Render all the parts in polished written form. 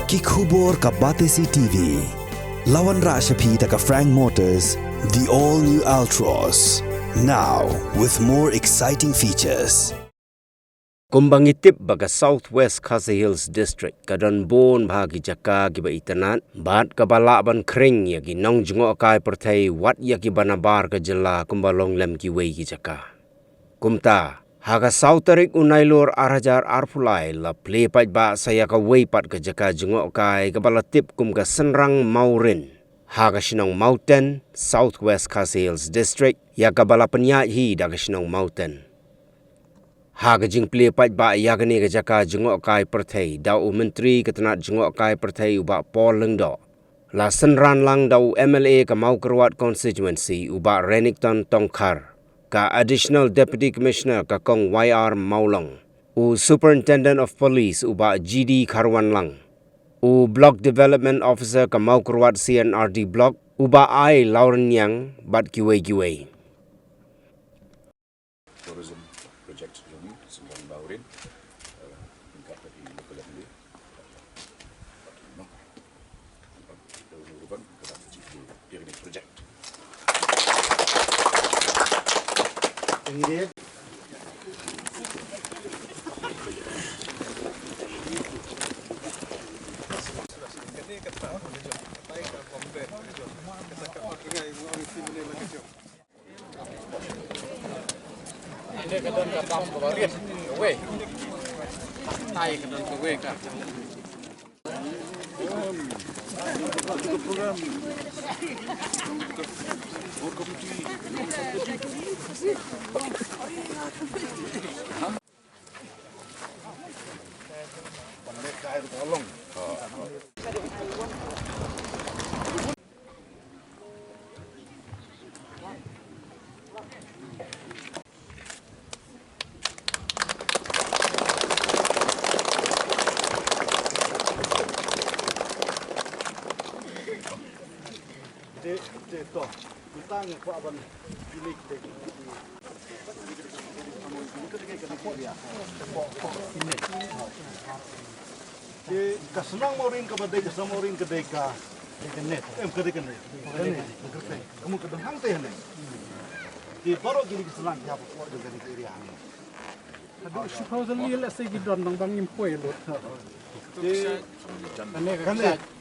Kikubor ka Batesi TV. Lawan Rashapi taka Frank Motors, the all-new Altros. Now, with more exciting features. Kumbangitip baga Southwest Khasi Hills District kadan bon bahagi jaka giba itanat bat kabalaban kring yagi nong jungo kai pertai wat yagi banabar ke jela kumbalong lem ki wei ki jaka. Kumta haga Southerik unailor arajar arpulai la Plie Paidbah saya ka wei pat ke jaka jungo kai kabalatip kum ka Synrang Mawrin. Haga sinong Mawten Southwest Khasi Hills District ya kabalapan hi daga sinong Mawten. Haga jing Plie Paidbah yagani ke jaka jengok kai pertai dau Myntri ketenat jengok kai pertai ubak Paul lengdo. La Synrang lang dau MLA ke Mawkerwat constituency ubak Renington Tongkar. Ka additional deputy commissioner ka kong YR Maulong. U superintendent of police ubak GD Karwan lang. U block development officer ka Mawkerwat CNRD block ubak ai Lauren yang bat kiwei. Tourism project ini Synrang Mawrin tingkat dari lokal ini uruban kepada ini project ini ini kadang kadang kebaris, away, tay kadang away kan. Program. Pandai kaya tolong. Itu kita ngapa abang pilih kita di Synrang Mawrin ke badai ke Synrang Mawrin ke deka net ke deka net kamu kedeng hang teh net di baru gini ke Synrang ya pokok dengan di area hang aduh supposedly let's say gidon nang bang impoi lot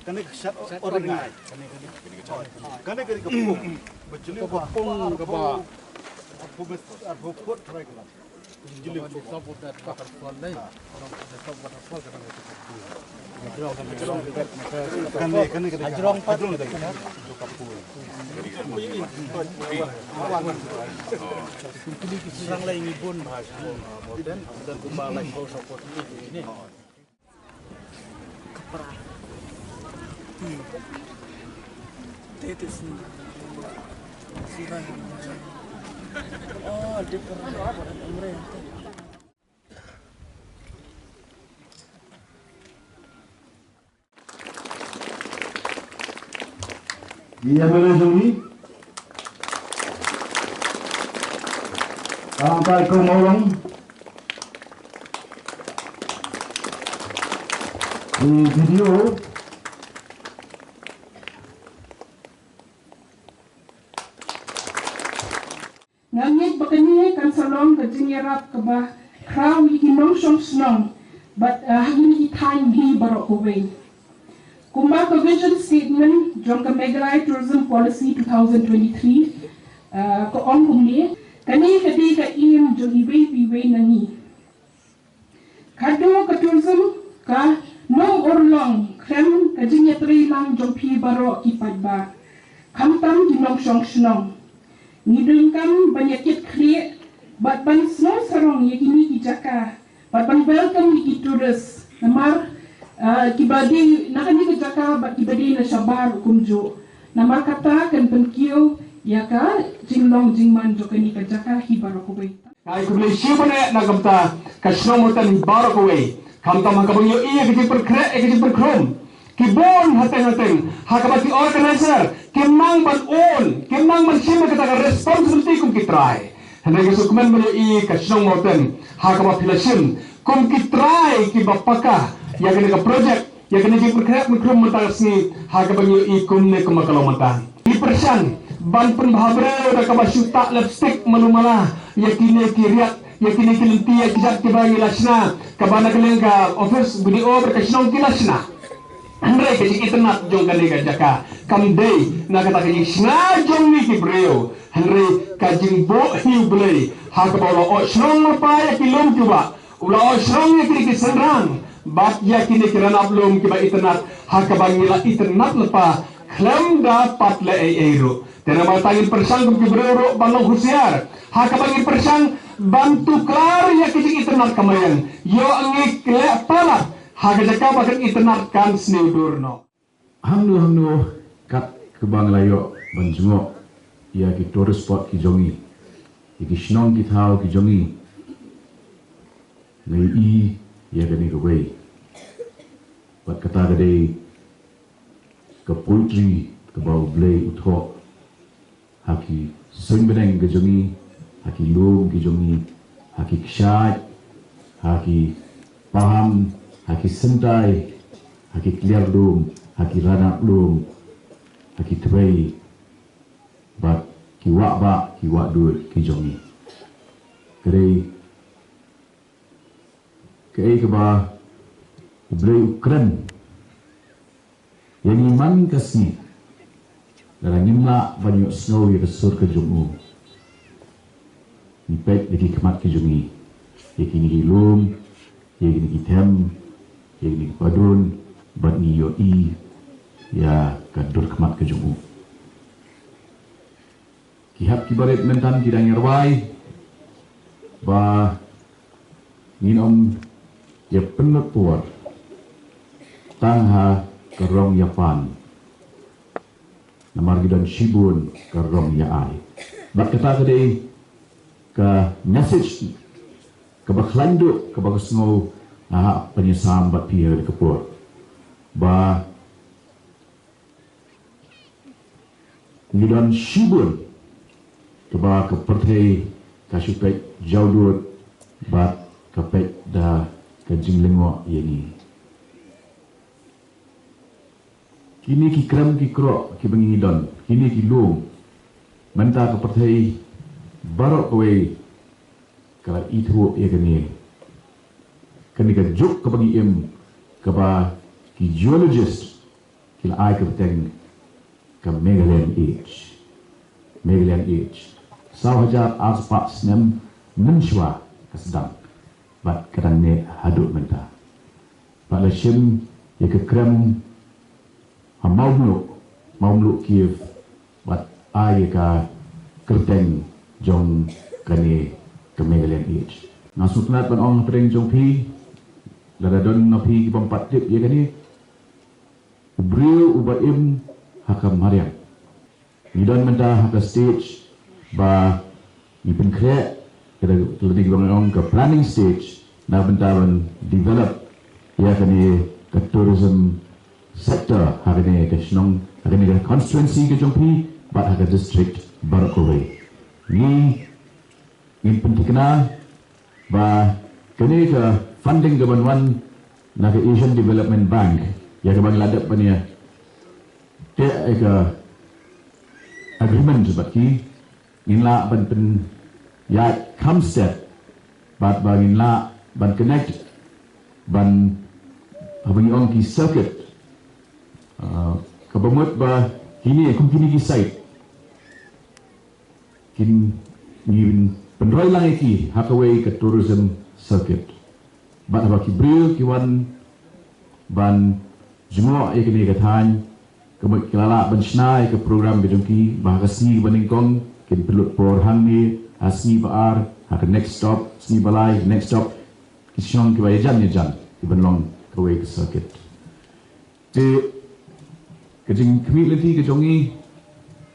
kane shot orang ngai kane ke pung bejuli pung ke ba aku put try ke bejuli top of that waterfall lai top waterfall kane ajrong kapul pilih Synrang lai ngibun bahasa Mawten dan kumbalai kau support ini Tetes Synrang. Oh, dia pernah Mawrin. Dia menunjukkan sampai ke Mawrin di video Ngamit bakanya kan salong kejenyerap ke bah kraw ikinong song snong but hagini time hi barok away. Kumba ka vision statement jong ka Megalai Tourism Policy 2023 ko ong kumni kani kadi ka im jong ibay piway nani. Kado ka tourism ka nong orlong krem kejenyetri lang jong pi barok ki Paidbah. Kamtam dinong song snong. Ngidungkan banyakit kriek bat ban snow sarong yakini ki jaka bat ban welcome ki tourist namar kibadi nakani ki jaka bat kibadi na shabar kumjo namar kata kan penkiu yaka jinglong jingman jokani ki jaka hi barokowe kai kumle shibane na kamta kasno motan barokowe kamta makabangyo iya ki perkrek ki perkrom kibon hateng hakabati organizer kemang ban on kemang man sima kata responsibility kum kitrai hendak sukuman banyo i kasno motan hakabati lasim kum kitrai ki bapaka yang kena project ya kini ji perkret mikrum mentasni haga banyu ikum ne kemakalo mentah di persan ban penbahabre da kabasyu tak lipstick malumala ya kini kiriat ya kini kilinti ya kisat kibagi lasna kabana kelengka office video berkasnong kilasna andre ke internet jong kali ka jaka kamdei na kata ke sna jong ni kibreo andre kajing bo hiu blei haga bolo o shrong pa ya kilom cuba ula o shrong ya kini Synrang bat ya kini kirana belum kiba internet hakabangila internet lepa klem dapat le eiro tena matangin persang kum kibrero balong husiar hakabangin persang bantu klar ya kini internet kamayan yo angi kle palat hakajaka bakan internet kan snudurno hamnu kat kebang layo banjungo ya ki tourist spot ki jongi ki shnong ki thao ki jongi ngai i ya gani ke way buat kata gede ke poetry ke bau blay utho haki sungbeneng ke jongi haki lom ke jongi haki kshat haki paham haki sentai haki clear lom haki rana lom haki tray but kiwak ba kiwak duit ki jongi gede ke ba blay keren yang iman kasih dalam nimla banyak snow yang besar ke jumu nipet lagi kemat ke jungi yang ini lum yang ini hitam yang ini padun bat ni yoi ya kadur kemat ke jumu kihap kibaret mentan kidang yarwai ba nginom ya penut puar tangha kerong yapan namar gidan shibun kerong yaai bak kata gede ke message ke baklandu ke bagasngo penyesam bat pia de kepur ba gidan shibun ke ba ke pertei kasupek jaudut bat kapek da ke jinglengo yani kini ki kram ki kro ki bangidon kini ki lum menta ke pertai barok kowe kala itu ya gani kini ka juk ke bagi im ke ba ki geologist kila ai ke teng ke Megalian age sau hajar aspak snem menshwa kesedang bat kadang ne hadut menta pada shim ya ke kram Maumluk Kiev bat ayaka kerteng jong kani ke Megalian age nasutnat ban ong pereng jong pi lada don napi ki pampat tip ya kani ubriu ubaim hakam mariam nidon menta haka stage ba ipen kre kada lebih bang ong ke planning stage na benta ban develop ya kani ke tourism sector hari ini ke Synrang hari ini ke constituency ke Jompi bat hari district Barokowe ni penting kenal ba kini ke funding ke bantuan na ke Asian Development Bank ya ke bang ladap pania dia ke agreement sebab ki inla ban pen ya Kamstep bat bang inla ban connect ban abang ong ki circuit kabamut ba kini kini ki site kin ni penroy lang iki hakaway ke tourism circuit bat ba ki bril ki wan ban jumo e kini ka than kemut kilala ban snai ke program ke jongki ba kasni baningkong kin pelut por hangni asni ba ar ha next stop sni balai next stop ki Synrang ki ba jan ki banlong kaway ke circuit te kejing community kejongi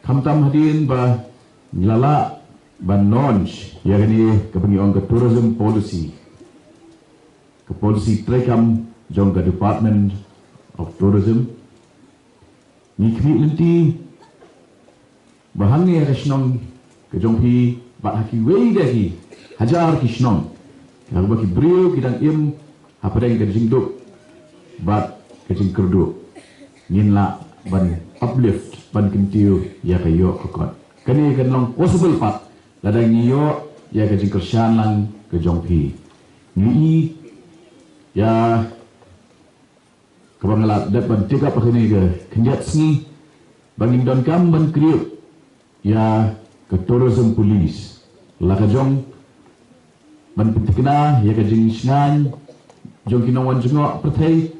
kamtam hadin ba nilala ban launch ya gani ke pengiong ke tourism policy ke policy trekam jong ke department of tourism ni community bahangi ya Synrang kejong pi ba haki wei dahi hajar ki Synrang kalau bagi beliau kita im apa yang kejing duk ba kecing kerdu ngin la ban uplift ban kentiu ya kayo kokot kani kan long possible pat ladang niyo ya kecing kersian lang ke jongpi ni ya kabangala dapat tiga pakini ke kenjat sni bangin don kam ban kriuk ya ke tourism police la ka jong ban pentikna ya ke jing snan jong kinawan jengok pertai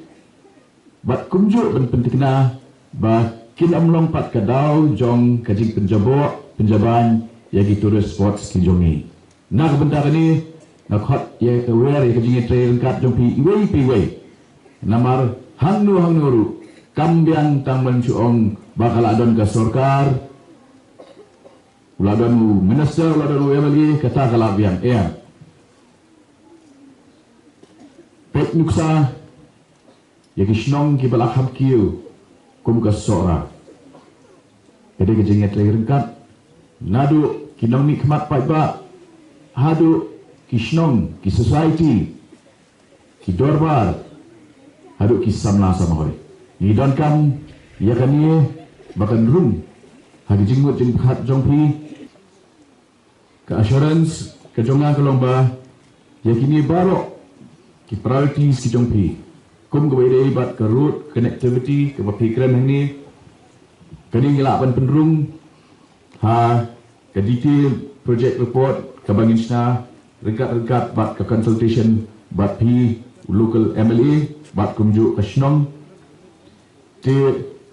bat kumjuk ban pentikna ba kin amlong pat kadau jong ka jing penjaban ya ki tourist spots ki jongi na ka bentar ni na khot ya ke wer ya ke jing trail kat jong pi wei namar hangnu ru kambiang tangban chuong bakal adon ke sorkar uladon minister uladon MLA kata kalabian pet nuksa ya kisnong ki balaham kiu kum ka sora ede ke jenget ringkat nadu kinong ni khmat Paidbah hadu kisnong ki society ki dorbar hadu ki samla sama hoi ni don kam ya kani bakan rum hagi jingut jing khat jongpi ke assurance ke jonga ke lomba ya kini barok ki priorities ki jongpi kum ke bede bat ke road connectivity ke papikiran ni kani ngelak ban penrung ha ke detail project report ke bangin sna rekat bat ke consultation bat pi local MLA bat kumjuk ke snong te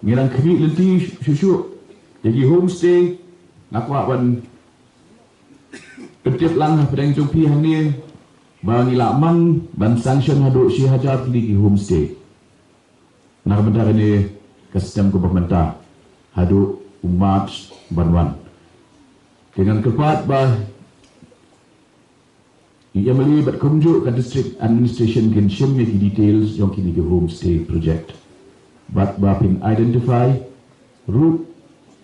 ngirang kri lenti susu jadi homestay nakwa ban petiap lang pedang jompi hani bangi lamang ban sanction hadu si hajar di homestay nak bentar ini ke sistem pemerintah hadu umat banwan dengan kepat bah ia melibat kumjuk ke district administration gensim yang details yang kini ke homestay project bat bapin identify route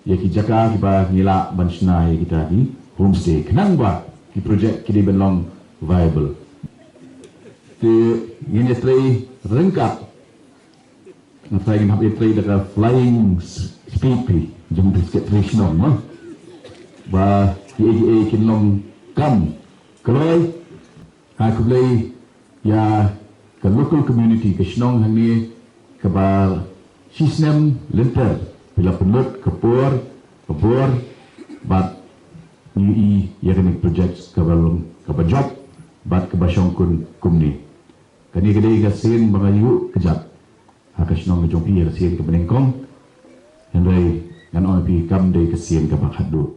ya ki jaka ki ba ngila bansna ya kita di homestay kenang ba ki project ki belong viable te ngene tray rengkap ngai ngam hape tray daga flying speed jom biscuit traditional ma ba ki AGA kinlong kam keloi ha kublai ya ke local community ke snong hani ke ba sistem lenter bila penut kebor bat UI yakni project kabalong kabajob bat kebasyong kumni kani gede gasin bangayu kejap hakasnong jompi gasin ke benengkong hendai ngan opi kam de gasin ke bakhadu